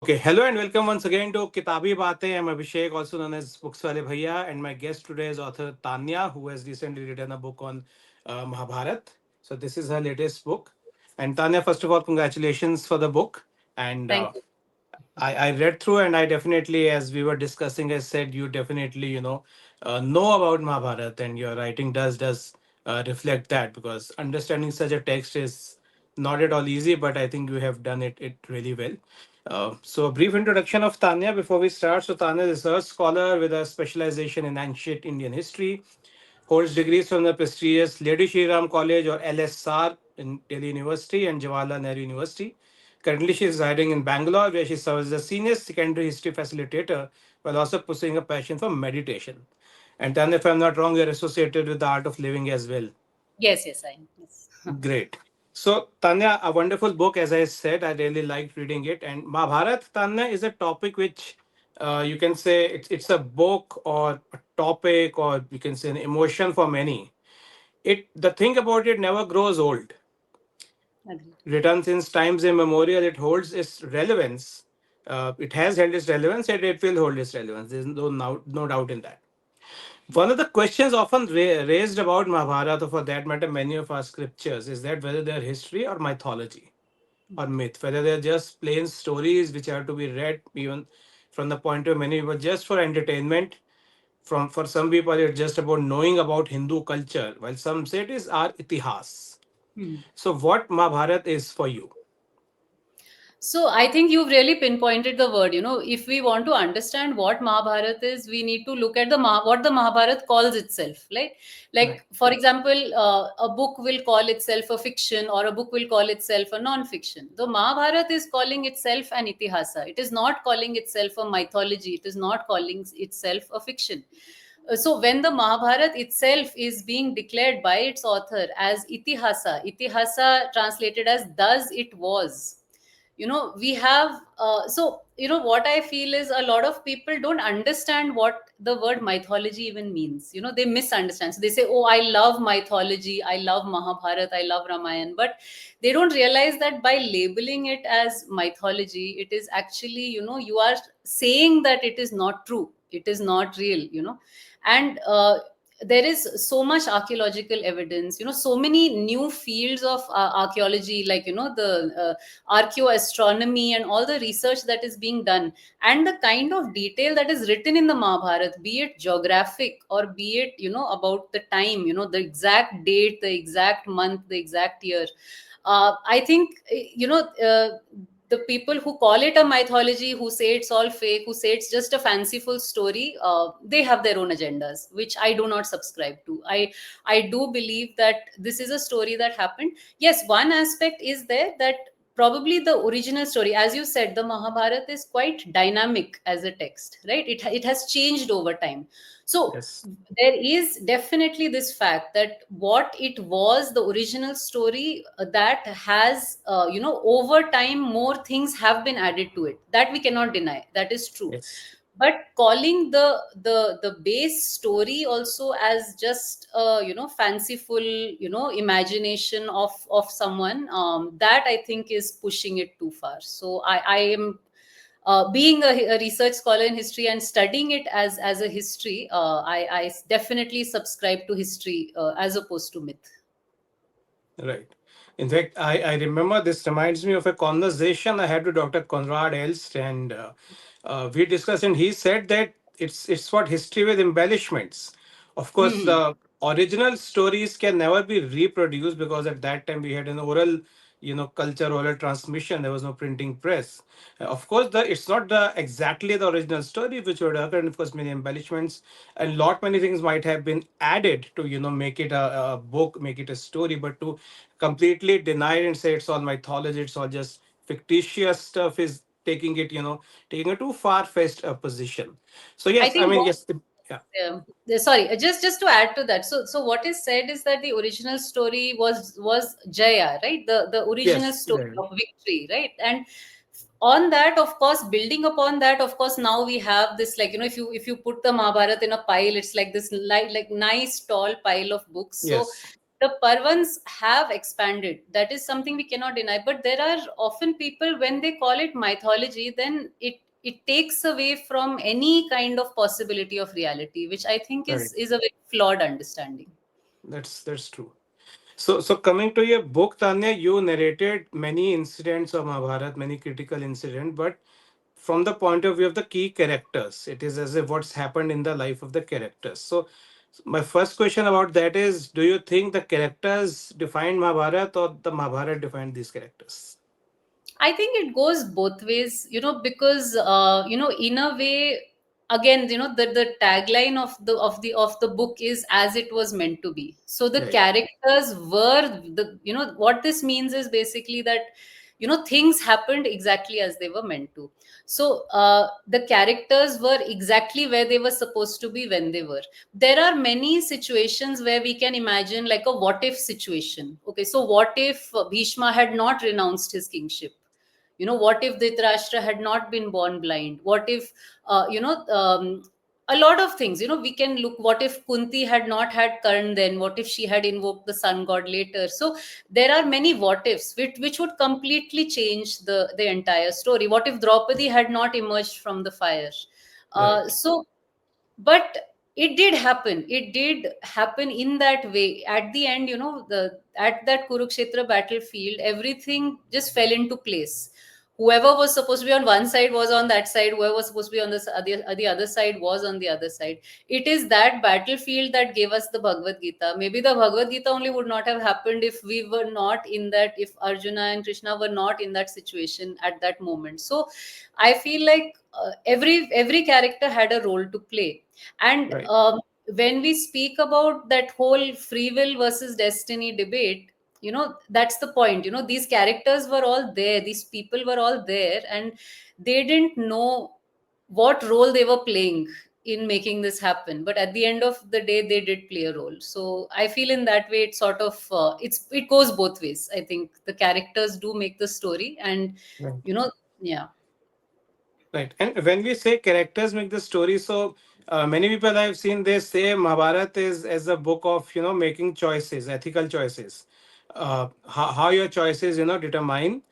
Okay, hello and welcome once again to Kitabi Baatein. I'm Abhishek, also known as Books Wale Bhaiya, and my guest today is author Tanya, who has recently written a book on Mahabharat. So this is her latest book. And Tanya, first of all, congratulations for the book. And Thank you. I read through, and I definitely, as we were discussing, I said you definitely, know about Mahabharat, and your writing does reflect that because understanding such a text is not at all easy, but I think you have done it really well. So, a brief introduction of Tanya before we start. So, Tanya is a research scholar with a specialization in ancient Indian history, holds degrees from the prestigious Lady Shri Ram College or LSR in Delhi University and Jawaharlal Nehru University. Currently, she is residing in Bangalore, where she serves as a senior secondary history facilitator while also pursuing a passion for meditation. And Tanya, if I'm not wrong, you're associated with the art of living as well. Yes, yes, I am. Yes. Great. So, Tanya, a wonderful book, as I said, I really liked reading it. And Mahabharat, Tanya, is a topic which you can say it's a book or a topic, or you can say an emotion for many. The thing about it never grows old. Agreed. Written since times immemorial, it holds its relevance. It has held its relevance, and it will hold its relevance. There's no doubt in that. One of the questions often raised about Mahabharata, or for that matter, many of our scriptures, is that whether they're history or mythology or myth, whether they're just plain stories which are to be read, even from the point of many people, just for entertainment. For some people, it's just about knowing about Hindu culture, while some say it is our itihas. Hmm. So, what Mahabharata is for you? So I think you've really pinpointed the word. If we want to understand what Mahabharat is, we need to look at what the Mahabharat calls itself. Right. Like for example, a book will call itself a fiction, or a book will call itself a non-fiction. The Mahabharat is calling itself an itihasa. It is not calling itself a mythology. It is not calling itself a fiction. So when the Mahabharat itself is being declared by its author as itihasa translated as thus it was, we have what I feel is a lot of people don't understand what the word mythology even means. They misunderstand, so they say, oh, I love mythology, I love Mahabharat, I love Ramayan, but they don't realize that by labeling it as mythology, it is actually, you are saying that it is not true, it is not real. And there is so much archaeological evidence, so many new fields of archaeology, like the archaeoastronomy and all the research that is being done, and the kind of detail that is written in the Mahabharat, be it geographic or be it about the time, the exact date, the exact month, the exact year. I think the people who call it a mythology, who say it's all fake, who say it's just a fanciful story, they have their own agendas, which I do not subscribe to. I do believe that this is a story that happened. Yes, one aspect is there, that probably the original story, as you said, the Mahabharata is quite dynamic as a text, right? It has changed over time. So Yes. there is definitely this fact that what it was, the original story, that has over time more things have been added to it, that we cannot deny, that is true. Yes. But calling the base story also as just fanciful imagination of someone, that I think is pushing it too far. So I am, being a research scholar in history and studying it as a history, I definitely subscribe to history as opposed to myth. Right. In fact, I remember this reminds me of a conversation I had with Dr. Conrad Elst, and we discussed, and he said that it's what history with embellishments. Of course, Hmm. the original stories can never be reproduced because at that time we had an oral, culture, oral transmission. There was no printing press. Of course, it's not the exactly the original story which would occur, and of course, many embellishments and lot many things might have been added to make it a book, make it a story, but to completely deny it and say it's all mythology, it's all just fictitious stuff is taking a too far-fetched position. So I yes, I think mean what, yes, yeah, sorry, just to add to that, so what is said is that the original story was Jaya, right? The original yes, story right. of victory, right? And on that, of course, building upon that, of course, now we have this, like, if you put the Mahabharata in a pile, it's like this, like nice tall pile of books. So Yes, the Parvans have expanded. That is something we cannot deny. But there are often people, when they call it mythology, then it takes away from any kind of possibility of reality, which I think Right. is a very flawed understanding. That's true. So coming to your book, Tanya, you narrated many incidents of Mahabharata, many critical incidents, but from the point of view of the key characters, it is as if what's happened in the life of the characters. So my first question about that is, do you think the characters defined Mahabharata or the Mahabharata defined these characters? I think it goes both ways, because in a way, again, the tagline of the book is as it was meant to be. So the Right. characters were what this means is basically that things happened exactly as they were meant to. So the characters were exactly where they were supposed to be when they were. There are many situations where we can imagine like a what if situation. Okay, so what if Bhishma had not renounced his kingship? What if Dhritarashtra had not been born blind? What if a lot of things, we can look. What if Kunti had not had Karn then? What if she had invoked the sun god later? So there are many what ifs which would completely change the entire story. What if Draupadi had not emerged from the fire? Right. So but it did happen in that way. At the end, at that Kurukshetra battlefield, everything just fell into place. Whoever was supposed to be on one side was on that side, whoever was supposed to be on the other side was on the other side. It is that battlefield that gave us the Bhagavad Gita. Maybe the Bhagavad Gita only would not have happened if we were not in that, if Arjuna and Krishna were not in that situation at that moment. So I feel like every character had a role to play. And Right. when we speak about that whole free will versus destiny debate, that's the point. These characters were all there, these people were all there, and they didn't know what role they were playing in making this happen. But at the end of the day, they did play a role. So I feel in that way, it's sort of it goes both ways. I think the characters do make the story, and Right. you know yeah. Right. And when we say characters make the story, so many people I've seen, they say Mahabharata is as a book of making choices, ethical choices, how your choices determine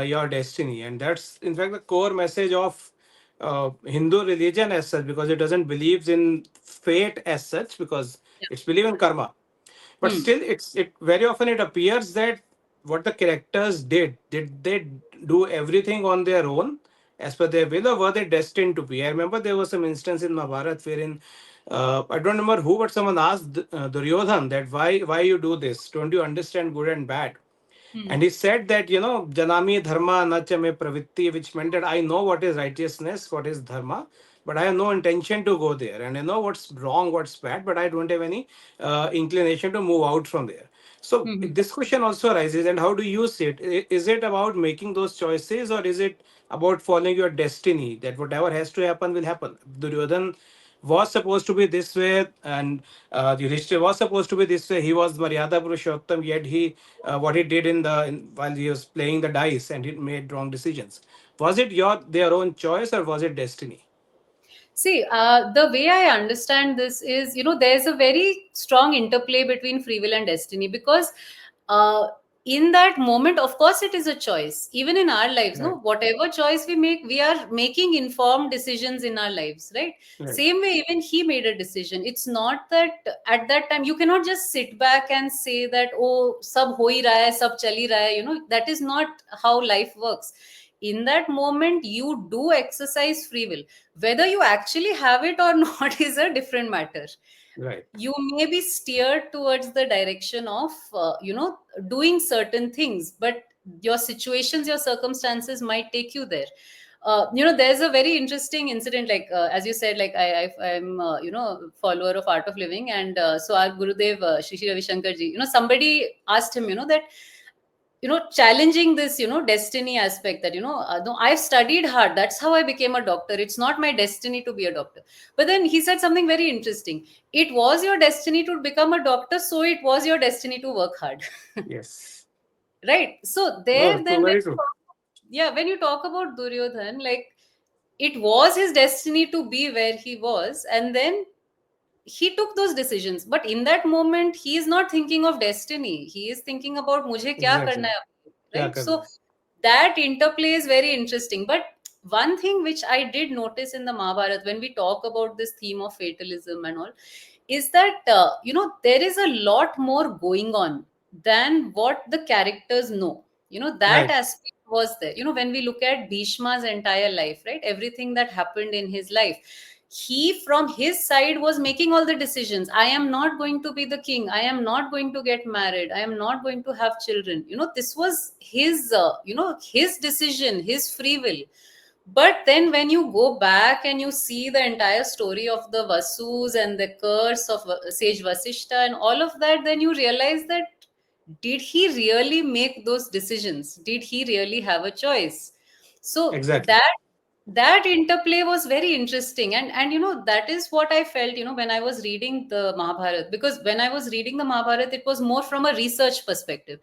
your destiny, and that's in fact the core message of Hindu religion as such, because it doesn't believe in fate as such, because it's believe in karma. But Hmm. still, it very often it appears that what the characters did they do everything on their own as per their will, or were they destined to be? I remember there was some instance in Mahabharata wherein I don't remember who, but someone asked Duryodhan that why you do this, don't you understand good and bad? Hmm. And he said that, Janami dharma nacha me pravitti, which meant that I know what is righteousness, what is dharma, but I have no intention to go there. And I know what's wrong, what's bad, but I don't have any inclination to move out from there. So Hmm. this question also arises, and how do you see it? Is it about making those choices, or is it about following your destiny, that whatever has to happen will happen? Duryodhan was supposed to be this way, and Yudhishthira was supposed to be this way. He was Maryada Purushottam, yet what he did while he was playing the dice, and he made wrong decisions. Was it their own choice, or was it destiny? See, the way I understand this is, there's a very strong interplay between free will and destiny, because uh, in that moment, of course, it is a choice. Even in our lives, no, Right. whatever choice we make, we are making informed decisions in our lives, right? Right. Same way, even he made a decision. It's not that at that time you cannot just sit back and say that, oh, sab ho hi raha hai, sab chal hi raha hai. That is not how life works. In that moment, you do exercise free will. Whether you actually have it or not is a different matter. Right. You may be steered towards the direction of doing certain things, but your situations, your circumstances might take you there. There's a very interesting incident, like as you said, like I'm follower of Art of Living, and so our Gurudev, Shri Shri Ravi Shankar ji, somebody asked him, that challenging this destiny aspect, that no, I've studied hard, that's how I became a doctor, it's not my destiny to be a doctor. But then he said something very interesting: it was your destiny to become a doctor, so it was your destiny to work hard. Yes. Right? So Oh, there, true, then very true. when you talk about Duryodhan, like, it was his destiny to be where he was, and then he took those decisions, but in that moment he is not thinking of destiny, he is thinking about mujhe kya karna Exactly. hai, क्या right? करना So है? that interplay is very interesting. But one thing which I did notice in the Mahabharata, when we talk about this theme of fatalism and all, is that there is a lot more going on than what the characters know. That Right. aspect was there. When we look at Bhishma's entire life, right, everything that happened in his life, he from his side was making all the decisions. I am not going to be the king, I am not going to get married, I am not going to have children. This was his his decision, his free will. But then when you go back and you see the entire story of the Vasus and the curse of sage Vasishta and all of that, then you realize that, did he really make those decisions? Did he really have a choice? So Exactly. that interplay was very interesting. And that is what I felt, when I was reading the Mahabharata. Because when I was reading the Mahabharata, it was more from a research perspective.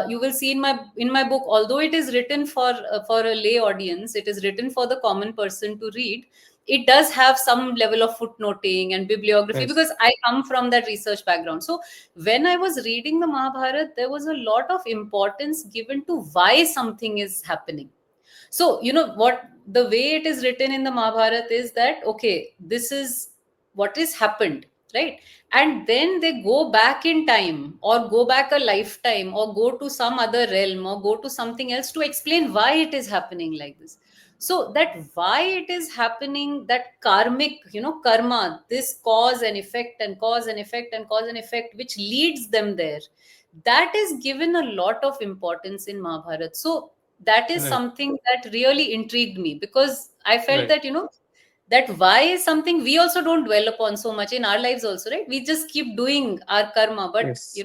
You will see in my book, although it is written for a lay audience, it is written for the common person to read. It does have some level of footnoting and bibliography, Yes. because I come from that research background. So when I was reading the Mahabharata, there was a lot of importance given to why something is happening. So what, the way it is written in the Mahabharata is that, okay, this is what has happened, right? And then they go back in time, or go back a lifetime, or go to some other realm, or go to something else to explain why it is happening like this. So that why it is happening, that karmic, karma, this cause and effect and cause and effect and cause and effect, which leads them there, that is given a lot of importance in Mahabharata. So that is Right. something that really intrigued me, because I felt Right. that, that why is something we also don't dwell upon so much in our lives also, right? We just keep doing our karma, but Yes.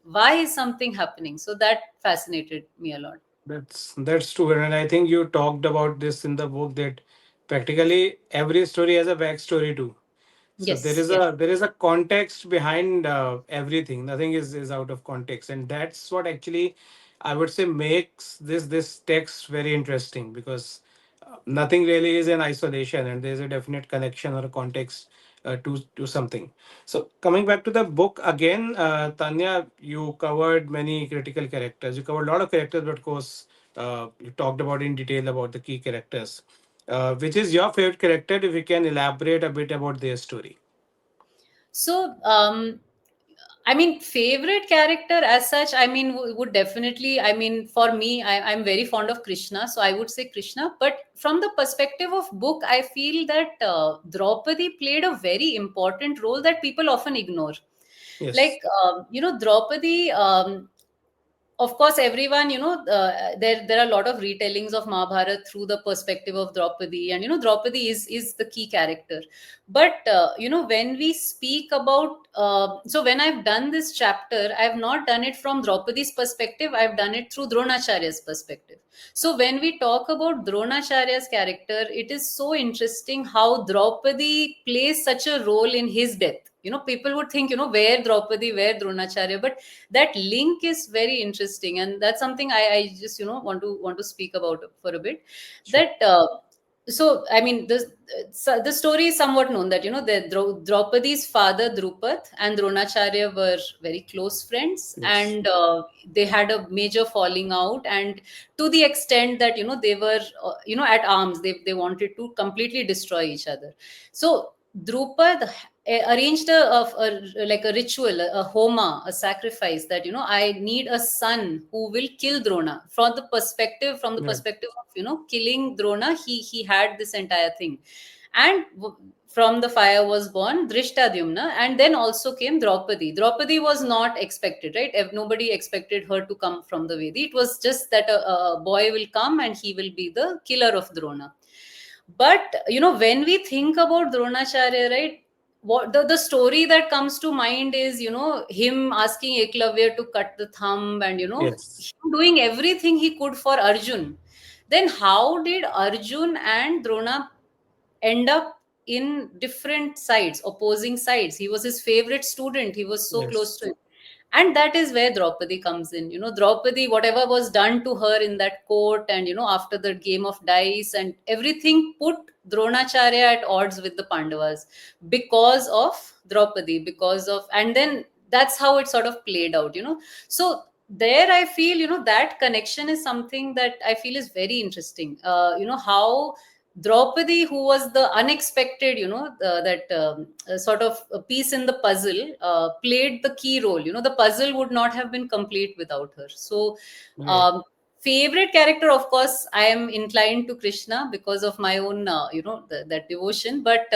why is something happening? So that fascinated me a lot. That's true, and I think you talked about this in the book that practically every story has a backstory too. So there Yes, is yes. a context behind everything. Nothing is out of context, and that's what actually I would say makes this text very interesting, because nothing really is in isolation, and there's a definite connection or a context to something. So coming back to the book again, Tanya, you covered many critical characters. You covered a lot of characters, but of course, you talked about in detail about the key characters. Which is your favorite character? If you can elaborate a bit about their story. So, I mean, favorite character as such, I mean, would definitely, I mean, for me, I'm very fond of Krishna. So I would say Krishna. But from the perspective of book, I feel that Draupadi played a very important role that people often ignore. Yes. Like, Draupadi, of course, everyone, there are a lot of retellings of Mahabharata through the perspective of Draupadi, and Draupadi is the key character. But when we speak about, so when I've done this chapter, I've not done it from Draupadi's perspective, I've done it through Dronacharya's perspective. So when we talk about Dronacharya's character, it is so interesting how Draupadi plays such a role in his death. People would think, where Draupadi, where Dronacharya, but that link is very interesting, and that's something I just want to speak about for a bit. Sure. That so I mean, the story is somewhat known that Draupadi's father Drupad and Dronacharya were very close friends, Yes. and they had a major falling out, and to the extent that they were at arms, they wanted to completely destroy each other. So Drupad arranged like a ritual, a homa, a sacrifice, that I need a son who will kill Drona. From the Right. perspective of killing Drona, he had this entire thing. And from the fire was born Drishtadyumna, and then also came Draupadi. Draupadi was not expected, right? Nobody expected her to come from the Vedi. It was just that a boy will come and he will be the killer of Drona. But when we think about Dronacharya, right, what the story that comes to mind is him asking Eklavya to cut the thumb, and Yes. him doing everything he could for Arjun. Then how did Arjun and Drona end up in different sides, opposing sides? He was his favorite student, he was so close Yes. to him. And that is where Draupadi comes in. Draupadi, whatever was done to her in that court, and after the game of dice and everything, put Dronacharya at odds with the Pandavas because of Draupadi, and then that's how it sort of played out. So there I feel, that connection is something that I feel is very interesting. How Draupadi, who was the unexpected, that sort of a piece in the puzzle, played the key role. The puzzle would not have been complete without her. So, Right. favorite character, of course, I am inclined to Krishna because of my own, that devotion. But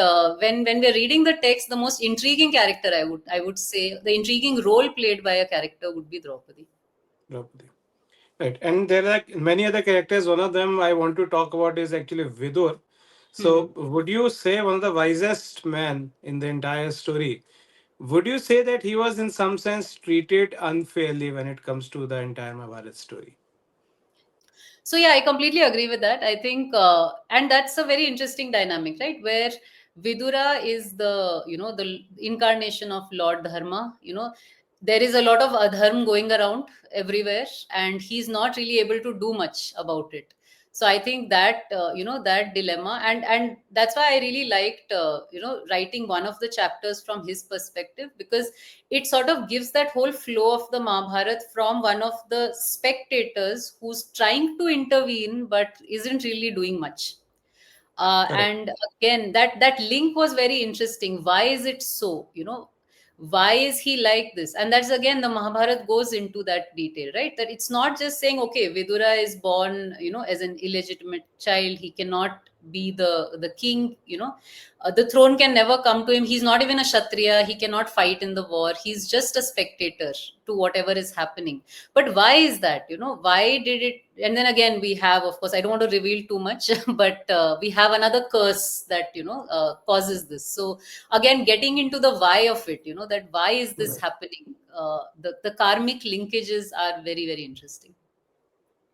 when we're reading the text, the most intriguing character, I would say, the intriguing role played by a character would be Draupadi. Draupadi. Right. And there are many other characters. One of them I want to talk about is actually Vidur. Hmm. So, would you say one of the wisest men in the entire story? Would you say that he was in some sense treated unfairly when it comes to the entire Mahabharata story? So yeah, I completely agree with that. I think, and that's a very interesting dynamic, right? Where Vidura is the incarnation of Lord Dharma. There is a lot of adharm going around everywhere, and he's not really able to do much about it. So I think that that dilemma, and that's why I really liked writing one of the chapters from his perspective, because it sort of gives that whole flow of the Mahabharat from one of the spectators who's trying to intervene but isn't really doing much. Correct. And again, that link was very interesting. Why is it so? Why is he like this? And that's again, the Mahabharat goes into that detail, right? That it's not just saying, okay, Vidura is born, as an illegitimate child. He cannot be the king. The throne can never come to him. He's not even a Kshatriya. He cannot fight in the war. He's just a spectator to whatever is happening. But why is that? Why did it? And then again, we have, of course, I don't want to reveal too much, but we have another curse that causes this. So again, getting into the why of it, that why is this Right. happening? The karmic linkages are very, very interesting.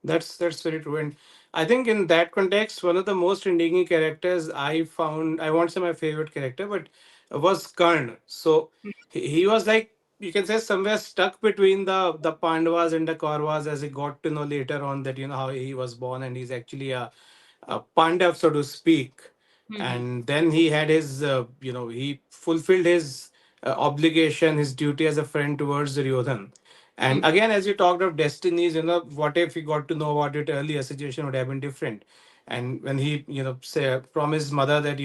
That's very true. And I think in that context, one of the most intriguing characters I found, I won't say my favorite character, but was Karn. So he was like, you can say, somewhere stuck between the Pandavas and the Kauravas, as he got to know later on that how he was born, and he's actually a Pandav, so to speak. Hmm. And then he had his, he fulfilled his obligation, his duty as a friend towards Duryodhan. And Hmm. again, as you talked of destinies, what if he got to know about it earlier, situation would have been different. And when he, say, promised mother that,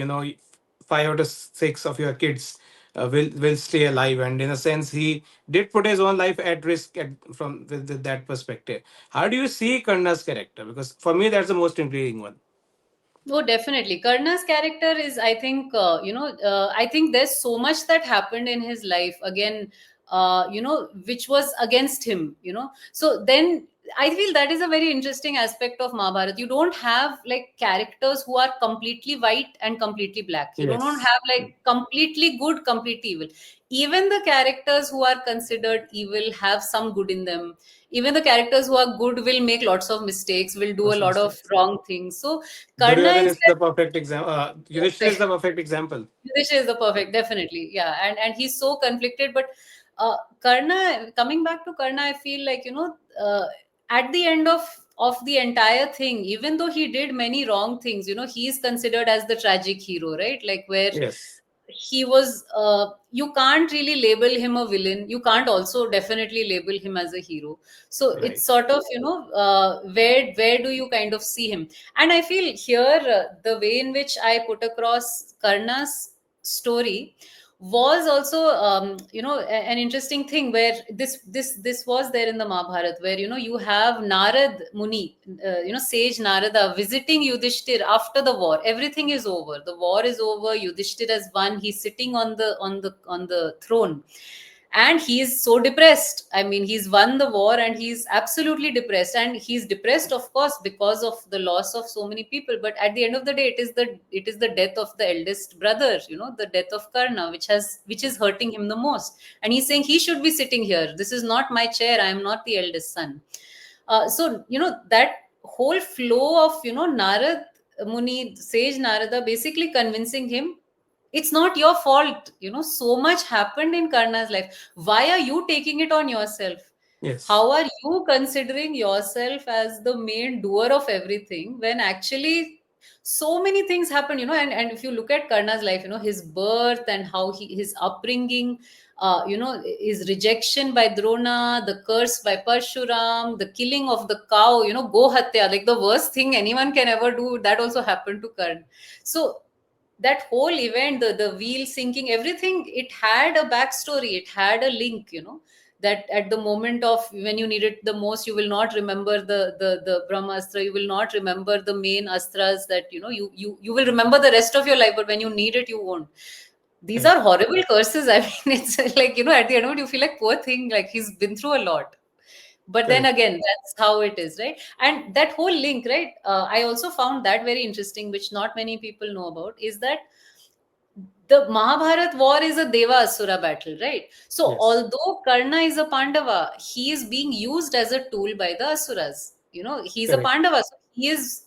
five out of six of your kids will stay alive, and in a sense, he did put his own life at risk from with that perspective. How do you see Karna's character? Because for me, that's the most intriguing one. Oh, definitely. Karna's character is, I think, I think there's so much that happened in his life, again, which was against him, So then I feel that is a very interesting aspect of Mahabharata. You don't have like characters who are completely white and completely black. You don't Yes. have like completely good, completely evil. Even the characters who are considered evil have some good in them. Even the characters who are good will make lots of mistakes, will do a Awesome lot of mistakes. wrong things. So Karna Duryodhan is is the perfect example. Yudhishthira is that the perfect example. Yudhishthira is the perfect, definitely, yeah, and he's so conflicted. But Karna, coming back to Karna, I feel like at the end of the entire thing, even though he did many wrong things, he is considered as the tragic hero, right? Like where Yes. he was, you can't really label him a villain. You can't also definitely label him as a hero. So it's Right. sort of, where do you kind of see him? And I feel here, the way in which I put across Karna's story was also, an interesting thing, where this was there in the Mahabharata, where you have Narad Muni, sage Narada, visiting Yudhishthir after the war. Everything is over, the war is over, Yudhishthir has won, he's sitting on the throne, and he is so depressed. I mean, he's won the war and he's absolutely depressed, and he's depressed, of course, because of the loss of so many people. But at the end of the day, it is the death of the eldest brother, the death of Karna, which is hurting him the most. And he's saying he should be sitting here, this is not my chair, I am not the eldest son. So that whole flow of Narad Muni, sage Narada, basically convincing him, it's not your fault. So much happened in Karna's life. Why are you taking it on yourself? Yes. How are you considering yourself as the main doer of everything when actually so many things happen? And if you look at Karna's life, his birth and how his upbringing, his rejection by Drona, the curse by Parshuram, the killing of the cow, Go Hatya, like the worst thing anyone can ever do, that also happened to Karna. So that whole event, the wheel sinking, everything, it had a backstory, it had a link, that at the moment of when you need it the most, you will not remember the Brahmastra, you will not remember the main astras, that you will remember the rest of your life, but when you need it, you won't. These Correct. are horrible curses. I mean, it's like, at the end of it, you feel like, poor thing, like he's been through a lot. But then Correct. again, that's how it is, right? And that whole link, right? I also found that very interesting, which not many people know about, is that the Mahabharat war is a Deva Asura battle, right? So Yes. although Karna is a Pandava, he is being used as a tool by the Asuras. He's a Correct. Pandava. So he is.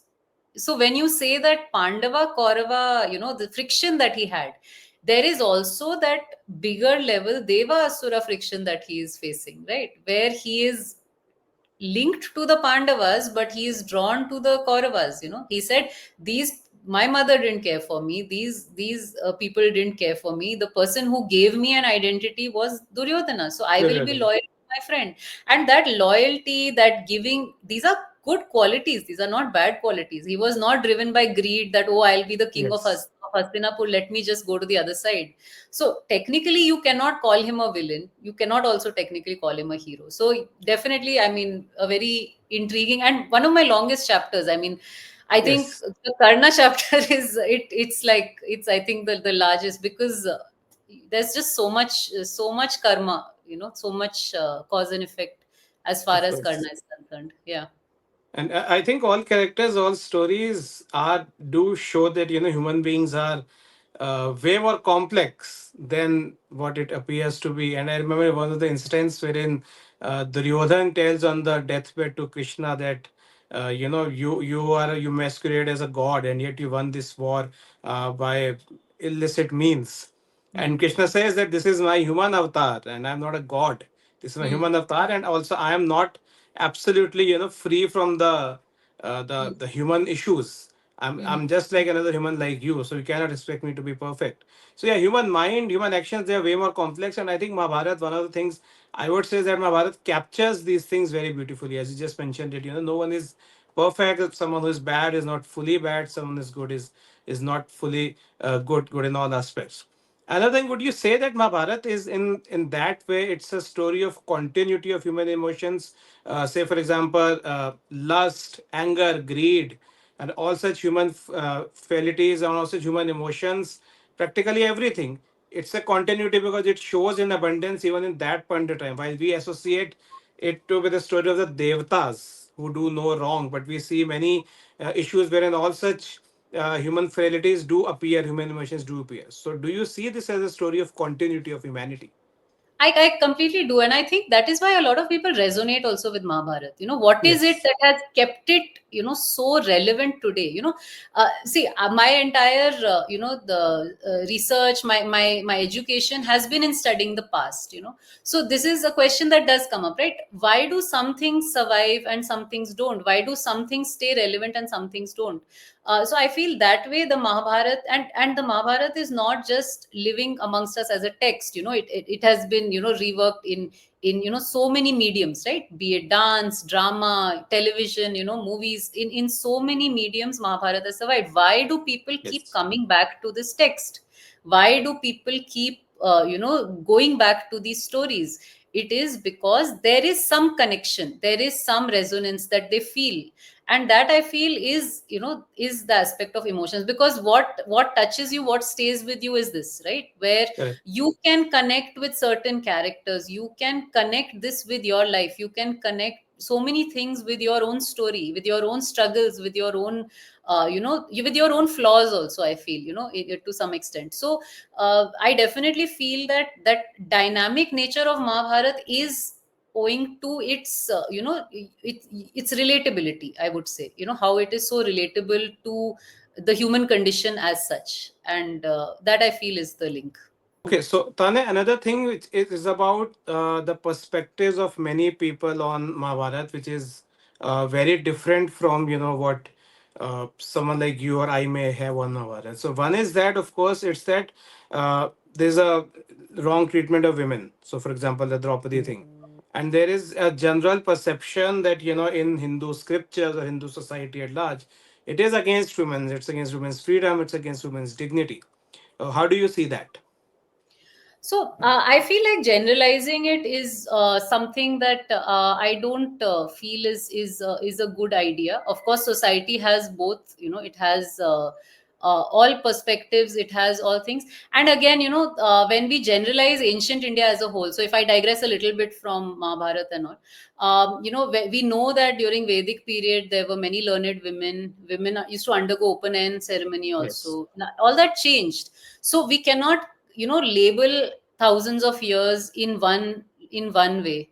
So when you say that Pandava, Kaurava, the friction that he had, there is also that bigger level Deva Asura friction that he is facing, right? Where he is linked to the Pandavas, but he is drawn to the Kauravas. He said, "These, my mother didn't care for me. These people didn't care for me. The person who gave me an identity was Duryodhana. So I will be Duryodhana. loyal to my friend." And that loyalty, that giving, these are good qualities. These are not bad qualities. He was not driven by greed that, oh, I'll be the king of Yes. Hastinapur. Let me just go to the other side. So technically, you cannot call him a villain. You cannot also technically call him a hero. So definitely, I mean, a very intriguing and one of my longest chapters. I mean, I think Yes. the Karna chapter is it. It's like it's, I think, the largest, because there's just so much karma. So much cause and effect as far Of as Karna course. is concerned. Yeah. And I think all characters, all stories are do show that human beings are way more complex than what it appears to be. And I remember one of the incidents wherein Duryodhan tells on the deathbed to Krishna that you masquerade as a god, and yet you won this war by illicit means. And Hmm. Krishna says that this is my human avatar, and I'm not a god. This is my Hmm. human avatar, and also I am not absolutely free from Hmm. the human issues. Hmm. I'm just like another human like you, so you cannot expect me to be perfect. So yeah, human mind, human actions, they are way more complex. And I think Mahabharat, one of the things I would say is that Mahabharat captures these things very beautifully. As you just mentioned it, no one is perfect. Someone who is bad is not fully bad. Someone is good is not fully good in all aspects. Another thing, would you say that Mahabharat is in that way? It's a story of continuity of human emotions. Say, for example, lust, anger, greed, and all such human frailties and all such human emotions. Practically everything. It's a continuity because it shows in abundance even in that point of time. While we associate it to with the story of the Devatas who do no wrong, but we see many issues wherein all such human frailties do appear, human emotions do appear. So, do you see this as a story of continuity of humanity? I completely do. And I think that is why a lot of people resonate also with Mahabharata. What is it Yes. that has kept it, so relevant today? See, my entire, the research, my education has been in studying the past. So this is a question that does come up, right? Why do some things survive and some things don't? Why do some things stay relevant and some things don't? So I feel that way the Mahabharat, and the Mahabharat is not just living amongst us as a text. It has been reworked in so many mediums, right? Be it dance, drama, television, movies. In so many mediums, Mahabharata has survived. Why do people keep Yes. coming back to this text? Why do people keep going back to these stories? It is because there is some connection, there is some resonance that they feel, and that I feel is the aspect of emotions, because what touches you, what stays with you is this, right? Where Correct. you can connect with certain characters, you can connect this with your life, you can connect so many things with your own story, with your own struggles, with your own with your own flaws also, I feel, to some extent. So I definitely feel that that dynamic nature of Mahabharat is owing to its its relatability, I would say. How it is so relatable to the human condition as such, and that I feel is the link. Okay, so Tane, another thing which is about the perspectives of many people on Mahabharat, which is very different from what someone like you or I may have on Mahabharat. So one is that, of course, it's that there's a wrong treatment of women. So, for example, the Draupadi thing, and there is a general perception that in Hindu scriptures or Hindu society at large, it is against women. It's against women's freedom. It's against women's dignity. How do you see that? So I feel like generalizing it is something that I don't feel is a good idea. Of course, society has both. It has all perspectives. It has all things. And again, when we generalize ancient India as a whole. So if I digress a little bit from Mahabharata and all, we know that during Vedic period there were many learned women. Women used to undergo open end ceremony Yes. also. All that changed. So we cannot label thousands of years in one way.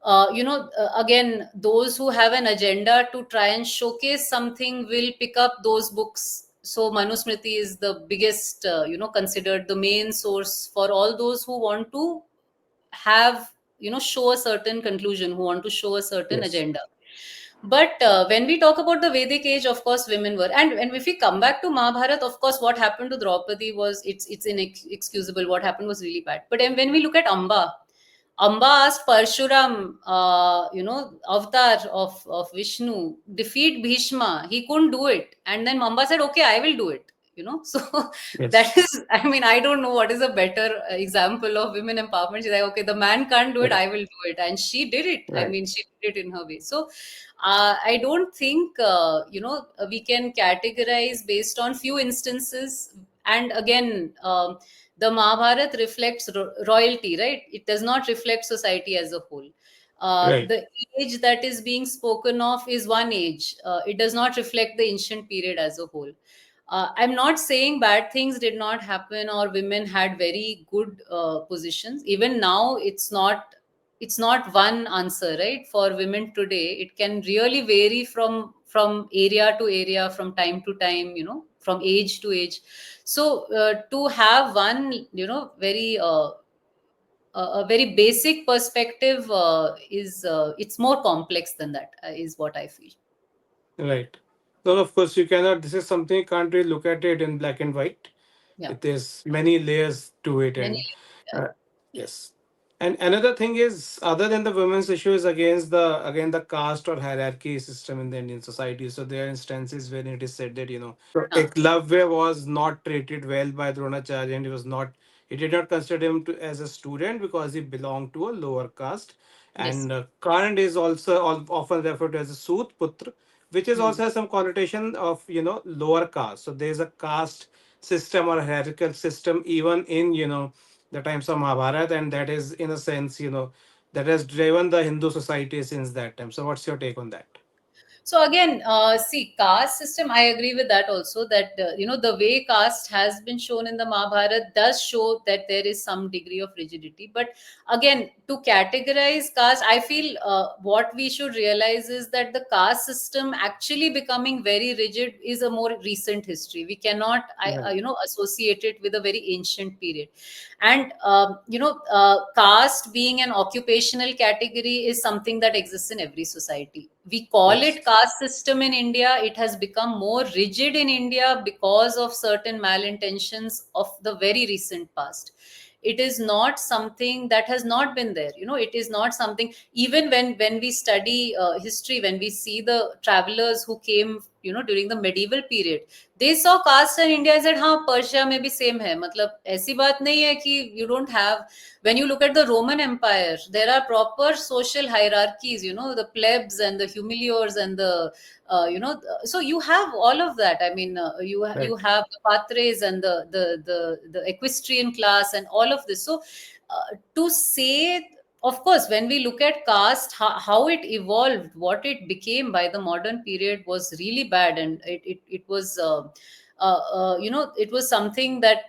Again, those who have an agenda to try and showcase something will pick up those books. So Manusmriti is the biggest, considered the main source for all those who want to have, show a certain conclusion, who want to show a certain Yes. agenda. But when we talk about the Vedic age, of course, women were, and if we come back to Mahabharata, of course, what happened to Draupadi was it's inexcusable. What happened was really bad. But then when we look at Amba asked Parshuram, avatar of Vishnu, defeat Bhishma. He couldn't do it, and then Amba said, "Okay, I will do it." So Yes. that is, I mean, I don't know what is a better example of women empowerment. She's like, "Okay, the man can't do it, Right. I will do it," and she did it. I Right. mean, she did it in her way. So I don't think we can categorize based on few instances. And again, the Mahabharata reflects royalty, right? It does not reflect society as a whole. Right. The age that is being spoken of is one age. It does not reflect the ancient period as a whole. I'm not saying bad things did not happen or women had very good positions. Even now, it's not one answer, right? For women today, it can really vary from area to area, from time to time, from age to age. So to have one, very a very basic perspective is it's more complex than that, is what I feel. Right. No, of course you cannot. This is something you can't really look at it in black and white. Yeah, It is many layers to it, many. and Yeah. uh, yes. And another thing is, other than the women's issue, is against the caste or hierarchy system in the Indian society. So there are instances when it is said that so Huh. Eklavya was not treated well by Dronacharya, and he did not consider him as a student because he belonged to a lower caste. Yes. And Karna is also often referred to as a Sut Putra, which is Hmm. also has some connotation of lower caste. So there is a caste system or hierarchical system even in the times of Mahabharata, and that is in a sense that has driven the Hindu society since that time. So what's your take on that? So again, see, caste system. I agree with that also. That the way caste has been shown in the Mahabharata does show that there is some degree of rigidity. But again, to categorize caste, I feel what we should realize is that the caste system actually becoming very rigid is a more recent history. We cannot, Right. associate it with a very ancient period. And caste being an occupational category is something that exists in every society. We call Yes. it caste system in India. It has become more rigid in India because of certain malintentions of the very recent past. It is not something that has not been there. It is not something, even when we study history, when we see the travelers who came during the medieval period, they saw caste in India and said, हाँ Persia में भी same है. मतलब ऐसी बात नहीं है कि you don't have. When you look at the Roman Empire, there are proper social hierarchies, the plebs and the humiliors and the so you have all of that. I mean, you Right. have the patres and the equestrian class and all of this. So to say, of course, when we look at caste, how it evolved, what it became by the modern period was really bad, and it was it was something that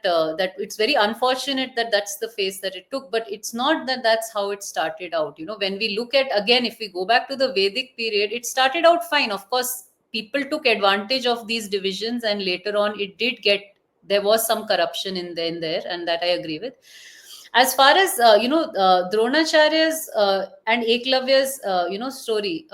it's very unfortunate that that's the phase that it took. But it's not that that's how it started out. When we look at, again, if we go back to the Vedic period, it started out fine. Of course, people took advantage of these divisions, and later on there was some corruption in there, and that I agree with. As far as Dronacharya's and Eklavya's story,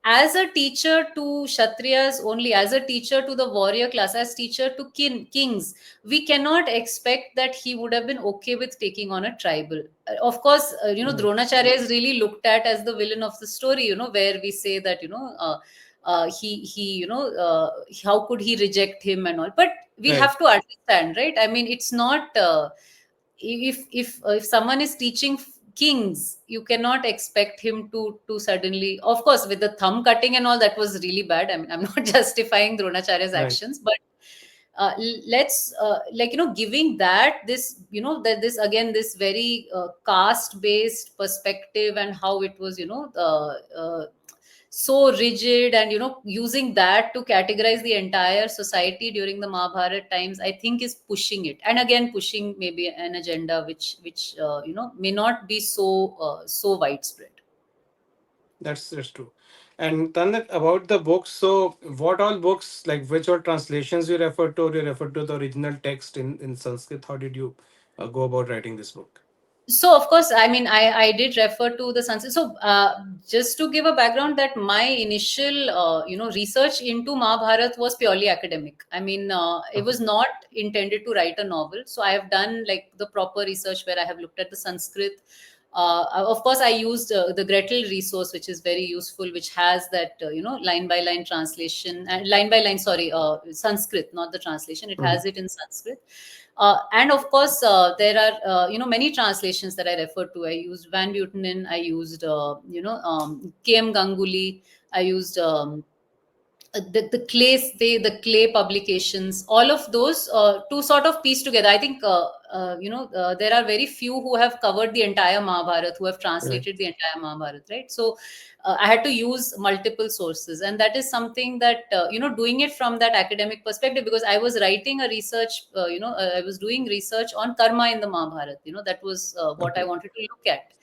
as a teacher to Kshatriyas only, as a teacher to the warrior class, as teacher to kings, we cannot expect that he would have been okay with taking on a tribal. Of course, Right. Dronacharya is really looked at as the villain of the story, where we say that, how could he reject him and all. But we Right. have to understand, right? I mean, it's not, if someone is teaching kings, you cannot expect him to suddenly, of course, with the thumb cutting and all, that was really bad. I mean, I'm not justifying Dronacharya's Right. actions, but let's giving that this, that this again, this very caste based perspective, and how it was, so rigid, and using that to categorize the entire society during the Mahabharat times, I think is pushing it, and again pushing maybe an agenda which may not be so widespread. That's true. And Tanit, about the books, so what all books, like which all translations you refer to, or you refer to the original text in Sanskrit? How did you go about writing this book? So of course, I mean, I did refer to the Sanskrit. So just to give a background, that my initial research into Mahabharat was purely academic. I mean, it Okay. was not intended to write a novel. So I have done like the proper research, where I have looked at the Sanskrit. Of course, I used the Gretel resource, which is very useful, which has that line by line translation, and line by line, sorry, Sanskrit, not the translation. It Mhm. has it in Sanskrit. And of course, there are many translations that I refer to. I used Van Buitenen. I used K.M. Ganguly. I used the clay publications, all of those, to sort of piece together. I think there are very few who have covered the entire Mahabharat, who have Right. translated the entire Mahabharat, right? So I had to use multiple sources, and that is something that doing it from that academic perspective, because I was writing a research, I was doing research on karma in the Mahabharat. That was what I Okay. wanted to look at.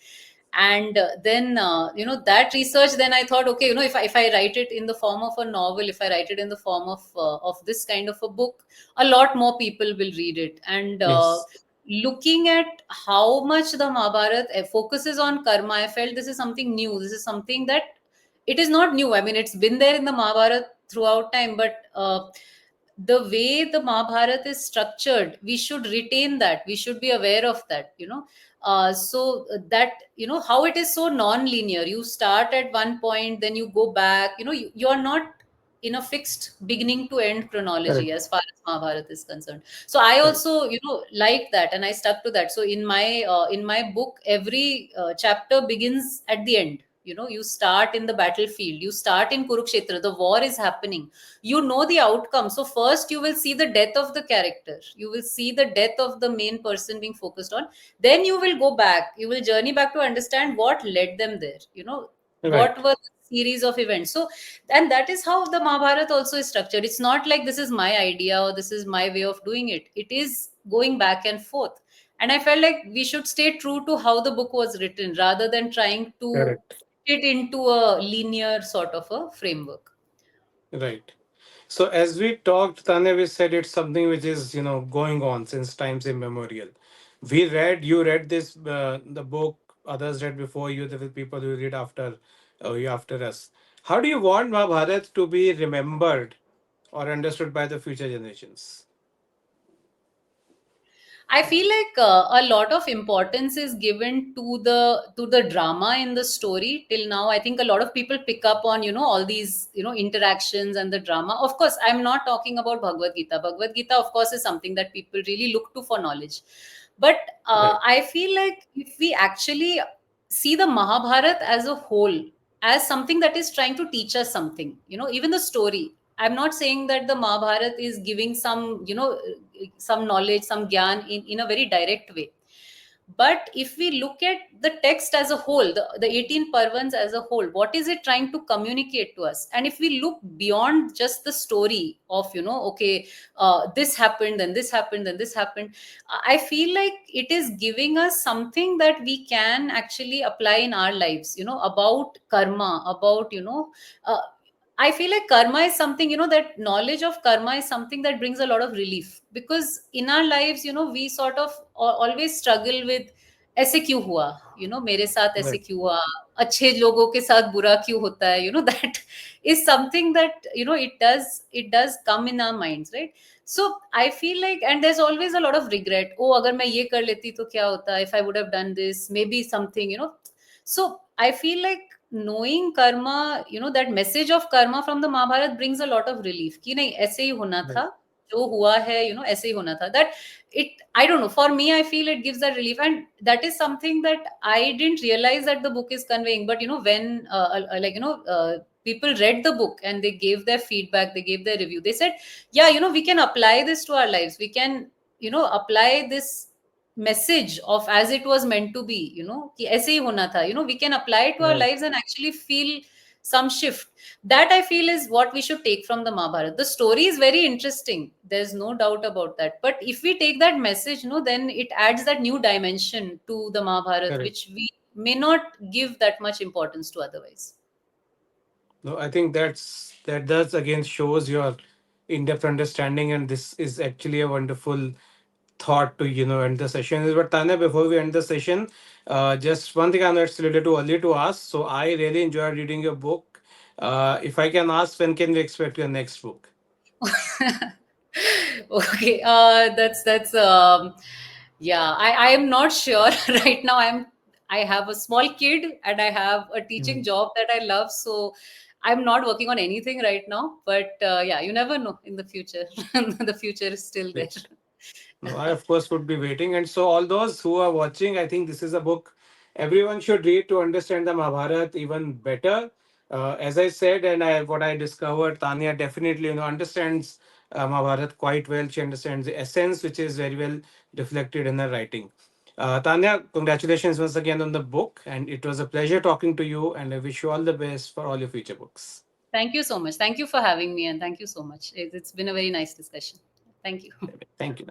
And then that research, then I thought, okay, if I write it in the form of a novel, if I write it in the form of this kind of a book, a lot more people will read it. And Yes. looking at how much the Mahabharat focuses on karma, I felt this is something new. This is something that, it is not new. I mean, it's been there in the Mahabharat throughout time, but the way the Mahabharat is structured, we should retain that. We should be aware of that. So that, how it is so non-linear. You start at one point, then you go back. You're not in a fixed beginning to end chronology Correct. as far as Mahabharat is concerned. So I Correct. also, like that, and I stuck to that. So in my book, every chapter begins at the end. You start in the battlefield. You start in Kurukshetra. The war is happening. You know the outcome. So first you will see the death of the character. You will see the death of the main person being focused on. Then you will go back. You will journey back to understand what led them there. What Right. were the series of events. So, and that is how the Mahabharata also is structured. It's not like this is my idea or this is my way of doing it. It is going back and forth. And I felt like we should stay true to how the book was written, rather than trying to Correct. fit it into a linear sort of a framework. Right. So as we talked, Tanya, we said it's something which is going on since times immemorial. You read this the book. Others read before you. There were people who read after us. How do you want Mahabharat to be remembered or understood by the future generations? I feel like a lot of importance is given to the drama in the story till now. I think a lot of people pick up on all these interactions and the drama. Of course, I'm not talking about Bhagavad Gita. Bhagavad Gita, of course, is something that people really look to for knowledge. But Right. I feel like if we actually see the Mahabharat as a whole, as something that is trying to teach us something, even the story. I'm not saying that the Mahabharat is giving some knowledge, some gyan in a very direct way. But if we look at the text as a whole, the 18 parvans as a whole, what is it trying to communicate to us? And if we look beyond just the story of, okay, this happened, then this happened, then this happened, I feel like it is giving us something that we can actually apply in our lives, about karma, about, uh, I feel like karma is something, that knowledge of karma is something that brings a lot of relief, because in our lives, we sort of always struggle with ऐसे क्यों हुआ, मेरे साथ ऐसे Right. क्यों हुआ, अच्छे लोगों के साथ बुरा क्यों होता है, that is something that, it does come in our minds, right? So I feel like, and there's always a lot of regret. Oh, अगर मैं ये कर लेती तो क्या होता, if I would have done this, maybe something, So I feel like knowing karma, that message of karma from the Mahabharata brings a lot of relief. कि नहीं ऐसे ही होना Right. था, जो हुआ है, ऐसे ही होना था. That I don't know. For me, I feel it gives that relief, and that is something that I didn't realize that the book is conveying. But when people read the book and they gave their feedback, they gave their review. They said, yeah, we can apply this to our lives. We can, apply this message of as it was meant to be, कि ऐसे ही होना था, we can apply it to our Right. lives and actually feel some shift. That I feel is what we should take from the Mahabharata. The story is very interesting, there's no doubt about that, but if we take that message, then it adds that new dimension to the Mahabharata, Correct. which we may not give that much importance to otherwise. No, I think that does again shows your in-depth understanding, and this is actually a wonderful thought to end the session. But Tanya, before we end the session, just one thing I know it's a little too early to ask. So I really enjoyed reading your book. If I can ask, when can we expect your next book? Okay, that's yeah, I am not sure. Right now I have a small kid and I have a teaching Mhm. job that I love, so I'm not working on anything right now, but yeah, you never know in the future. The future is still there. Great. No, I of course would be waiting. And so all those who are watching, I think this is a book everyone should read to understand the Mahabharata even better. As I said, and what I discovered, Tanya definitely understands Mahabharata quite well. She understands the essence, which is very well reflected in her writing. Tanya, congratulations once again on the book, and it was a pleasure talking to you. And I wish you all the best for all your future books. Thank you so much. Thank you for having me, and thank you so much. It's been a very nice discussion. Thank you. Thank you.